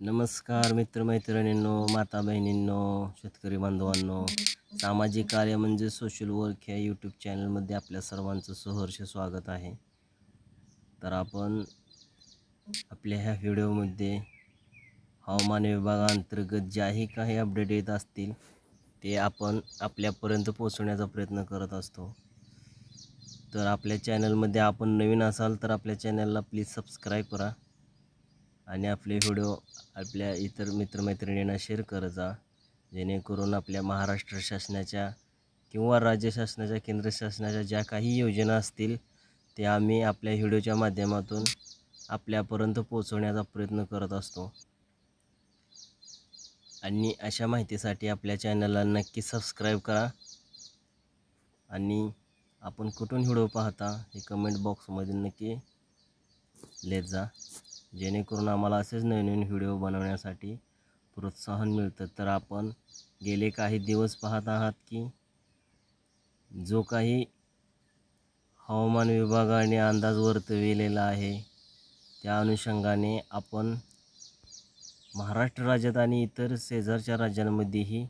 नमस्कार मित्रमैत्रिणींनो, माता बहिणींनो, शेतकरी बांधवांनो, सामाजिक कार्य म्हणजे सोशल वर्क या यूट्यूब चॅनलमध्ये आपल्या सर्वांचं सहर्ष स्वागत आहे। तर आपण आपल्या ह्या व्हिडिओमध्ये हवामान विभागाअंतर्गत ज्याही काही अपडेट येत असतील ते आपण आपल्यापर्यंत पोहोचवण्याचा प्रयत्न करत असतो। तर आपल्या चॅनलमध्ये आपण नवीन असाल तर आपल्या चॅनलला प्लीज सबस्क्राईब करा आणि आपले व्हिडिओ आपल्या इतर मित्रमैत्रिणींना शेअर करत जा, जेणेकरून आपल्या महाराष्ट्र शासनाच्या किंवा राज्य शासनाच्या, केंद्र शासनाच्या ज्या काही योजना असतील ते आम्ही आपल्या व्हिडिओच्या माध्यमातून आपल्यापर्यंत पोहोचवण्याचा प्रयत्न करत असतो। आणि अशा माहितीसाठी आपल्या चॅनलला नक्की सबस्क्राईब करा आणि आपण कुठून व्हिडिओ पाहता हे कमेंट बॉक्समध्ये नक्की लिहत जा, जेणेकरून आम्हाला असेच नवीन व्हिडिओ बनवण्यासाठी प्रोत्साहन मिळतं। तर आपण गेले काही दिवस पाहत आहात की जो काही हवामान विभागाने अंदाज वर्तविलेला आहे त्या अनुषंगाने आपण महाराष्ट्र राज्यात आणि इतर शेजारच्या राज्यांमध्येही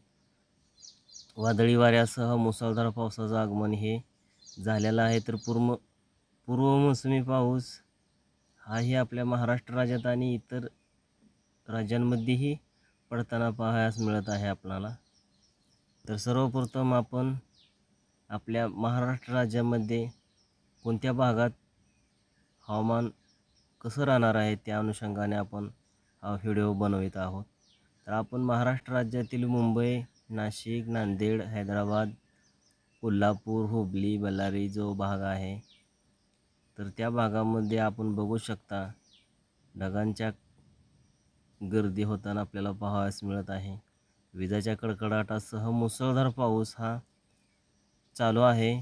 वादळी वाऱ्यासह मुसळधार पावसाचं आगमन हे झालेलं आहे। तर पूर्व मोसमी पाऊस हाही आपल्या महाराष्ट्र राज्यात आणि इतर राज्यांमध्येही पडताना पाहायला मिळत आहे आपल्याला। तर सर्वप्रथम आपण आपल्या महाराष्ट्र राज्यामध्ये कोणत्या भागात हवामान कसं राहणार आहे त्या अनुषंगाने आपण हा व्हिडिओ बनवित आहोत। तर आपण महाराष्ट्र राज्यातील मुंबई, नाशिक, नांदेड, हैदराबाद, कोल्हापूर, हुबली, बल्लारी जो भाग आहे तर त्या भागामध्ये आपण बघू शकता ढगांच्या गर्दी होताना आपल्याला पाहावयास मिळत आहे। विजांच्या कडकडाटासह मुसळधार पाऊस हा चालू आहे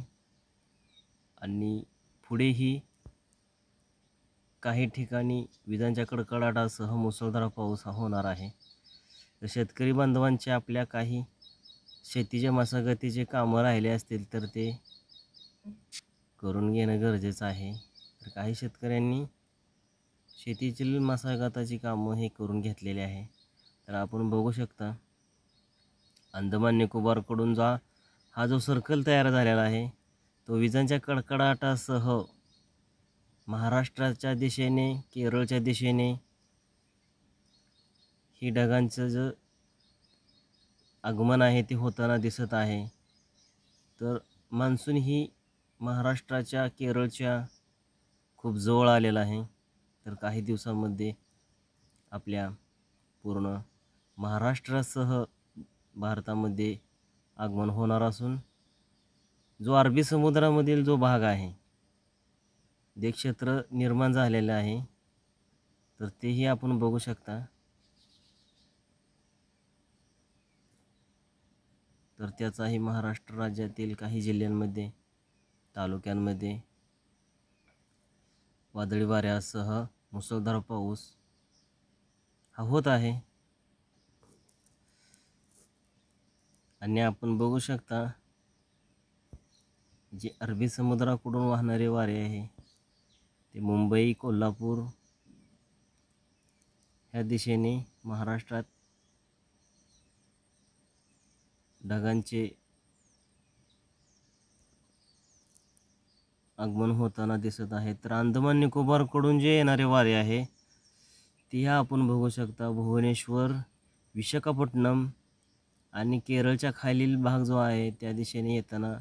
आणि पुढेही काही ठिकाणी विजांच्या कडकडाटासह मुसळधार पाऊस हा होणार आहे। तर शेतकरी बांधवांचे आपल्या काही शेतीचे मशागतीचे कामं राहिले असतील तर ते करून घेणं गरजेचं आहे। तर काही शेतकऱ्यांनी शेतीतील मशागतीची कामं हे करून घेतलेले आहे। तर आपण बघू शकता अंदमान निकोबारकडून हा जो सर्कल तयार झालेला आहे तो विजांच्या कडकडाटासह महाराष्ट्राच्या दिशेने, केरळच्या दिशेने ही ढगांचं जे आगमन आहे ते होताना दिसत आहे। तर मान्सून ही महाराष्ट्राच्या, केरळच्या खूप जवळ आलेला आहे। तर काही दिवसांमध्ये आपल्या पूर्ण महाराष्ट्रासह भारतामध्ये आगमन होणार असून जो अरबी समुद्रामधील जो भाग आहे ते क्षेत्र निर्माण झालेलं आहे तर तेही आपण बघू शकता। तर त्याचाही महाराष्ट्र राज्यातील काही जिल्ह्यांमध्ये, तालुक्यांमध्ये वादळी वाऱ्यासह मुसळधार पाऊस हा होत आहे। आणि आपण बघू शकता जे अरबी समुद्राकडून वाहणारे वारे आहे ते मुंबई, कोल्हापूर ह्या दिशेने महाराष्ट्रात ढगांचे आगमन होताना दिसत आहे। तर अंदमान निकोबारकडून जे येणारे वारे आहे ते आपण बघू शकता भुवनेश्वर, विशाखापट्टणम आणि केरळच्या खालील भाग जो आहे त्या दिशेने येताना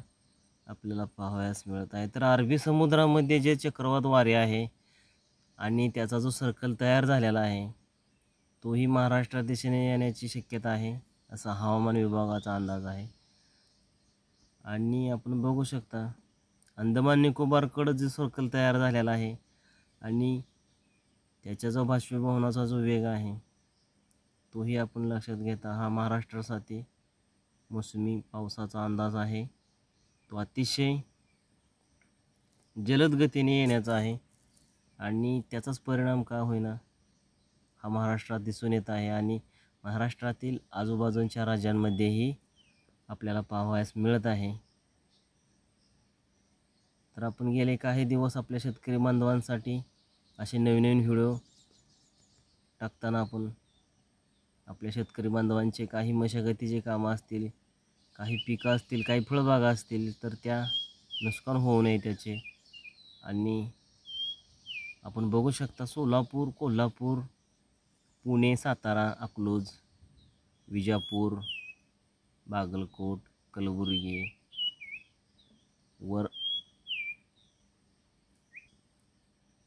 आपल्याला पाहावयास मिळत आहे। तर अरबी समुद्रामध्ये जे चक्रवात वारे आहे आणि त्याचा जो सर्कल तयार झालेला आहे तोही महाराष्ट्र दिशेने येण्याची शक्यता आहे असा हवामान विभागाचा अंदाज आहे। आणि आपण बघू शकता अंदमान निकोबारकडे जे सर्कल तयार झालेला आहे आणि त्याचा जो बाष्पीभवनाचा जो वेग आहे तोही आपण लक्षात घेता हा महाराष्ट्रासाठी मोसमी पावसाचा अंदाज आहे। तो अतिशय जलद गतीने येण्याचा आहे आणि त्याचाच परिणाम का होईना हा महाराष्ट्रात दिसून येत आहे आणि महाराष्ट्रातील आजूबाजूच्या राज्यांमध्येही आपल्याला पाहावयास मिळत आहे। तर आपण गेले काही दिवस आपल्या शेतकरी बांधवांसाठी असे नवीन व्हिडिओ टाकताना आपण आपल्या शेतकरी बांधवांचे काही मशागतीचे कामं असतील, काही पिकं असतील, काही फळबागा असतील, तर त्या नुकसान होऊ नये त्याचे. आणि आपण बघू शकता सोलापूर, कोल्हापूर, पुणे, सातारा, अकलूज, विजापूर, बागलकोट, कलबुर्गी वर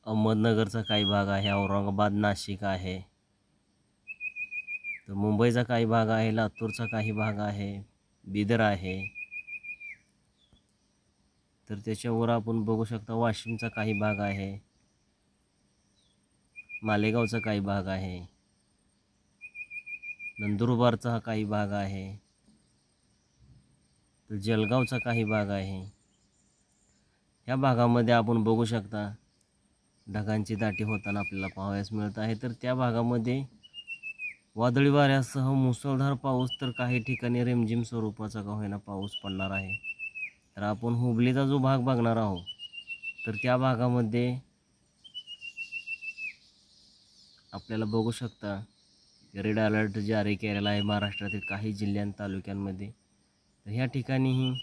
अहमदनगरचा काही भाग आहे, औरंगाबाद, नाशिक आहे, तर मुंबईचा काही भाग आहे, लातूरचा काही भाग आहे, बिदर आहे, तर त्याच्यावर आपण बघू शकता वाशिमचा काही भाग आहे, मालेगावचा काही भाग आहे, नंदुरबारचा काही भाग आहे, तर जळगावचा काही भाग आहे. ह्या भागामध्ये आपण बघू शकता ढगांची दाटी होताना आपल्याला पाहावयास मिळत आहे. तर त्या भागामध्ये वादळी वाऱ्यासह मुसळधार पाऊस, तर काही ठिकाणी रिमझिम स्वरूपाचा का होईना पाऊस पडणार आहे. तर आपण हुबलीचा जो भाग बघणार आहोत, तर त्या भागामध्ये आपल्याला बघू शकता रेड अलर्ट जारी केलेला आहे महाराष्ट्रातील काही तालुक्यांमध्ये. तर ह्या ठिकाणीही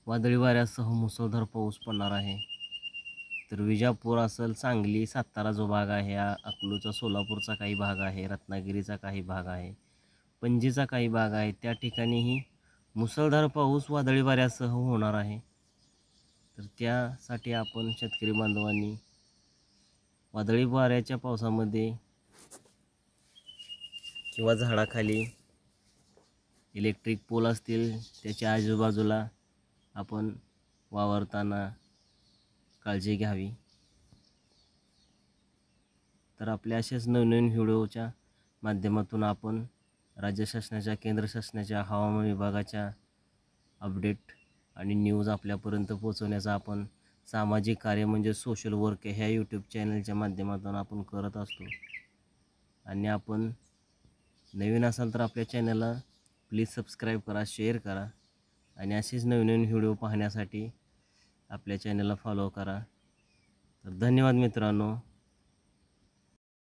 वादळी वाऱ्यासह मुसळधार पाऊस पडणार आहे. तर विजापूर असेल, सांगली, सातारा जो भाग आहे, अकलूजचा, सोलापूरचा काही भाग आहे, रत्नागिरीचा काही भाग आहे, पणजीचा काही भाग आहे, त्या ठिकाणीही मुसळधार पाऊस वादळी वाऱ्यासह होणार आहे. तर त्यासाठी आपण शेतकरी बांधवांनी वादळी वाऱ्याच्या पावसामध्ये किंवा झाडाखाली इलेक्ट्रिक पोल असतील त्याच्या आजूबाजूला आपण वावरताना काळजी घ्यावी. तर आपल्या अशाच नवनवीन व्हिडिओच्या माध्यमातून आपण राज्य शासनाच्या, केंद्र शासनाच्या, हवामान विभागाच्या अपडेट आणि न्यूज आपल्यापर्यंत पोहोचवण्याचा आपण सामाजिक कार्य म्हणजे सोशल वर्क ह्या यूट्यूब चॅनलच्या माध्यमातून आपण करत असतो. आणि आपण नवीन असाल तर आपल्या चॅनलला प्लीज सबस्क्राईब करा, शेअर करा आणि असेच नवीन व्हिडिओ पाहण्यासाठी आपल्या चॅनलला फॉलो करा. तर धन्यवाद मित्रांनो.